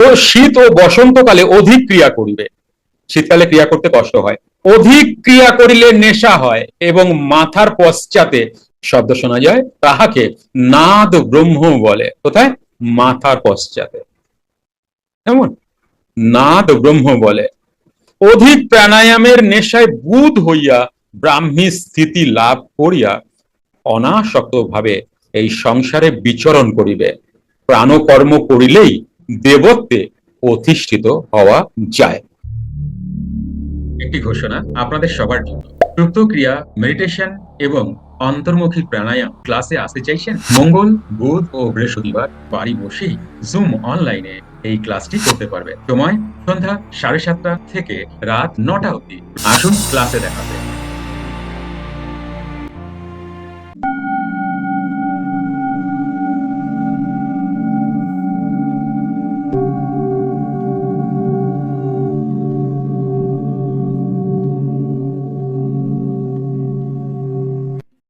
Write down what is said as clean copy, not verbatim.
তো শীত ও বসন্তকালে অধিক ক্রিয়া করিবে। শীতকালে ক্রিয়া করতে কষ্ট হয়। অধিক ক্রিয়া করিলে নেশা হয় এবং মাথার পশ্চাতে শব্দ শোনা যায়, তাহাকে নাদ ব্রহ্ম বলে। কোথায়? মাথার পশ্চাতে। কেমন? নাদ ব্রহ্ম বলে। অধিক প্রাণায়ামের নেশায় বুধ হইয়া ব্রাহ্মী স্থিতি লাভ করিয়া অনাসক্ত ভাবে এই সংসারে বিচরণ করিবে। প্রাণকর্ম করিলেই দেবত্বে অধিষ্ঠিত হওয়া যায়। একটি ঘোষণা আপনাদের সবার জন্য। সুপ্ত ক্রিয়া, মেডিটেশন এবং অন্তর্মুখী প্রাণায়াম ক্লাসে আসতে চাইছেন? মঙ্গল, বুধ ও বৃহস্পতিবার বাড়ি বসেই জুম অনলাইনে এই ক্লাসটি করতে পারবে। সময় সন্ধ্যা 7:30 থেকে রাত 9টা অবধি। আসুন ক্লাসে দেখাবে।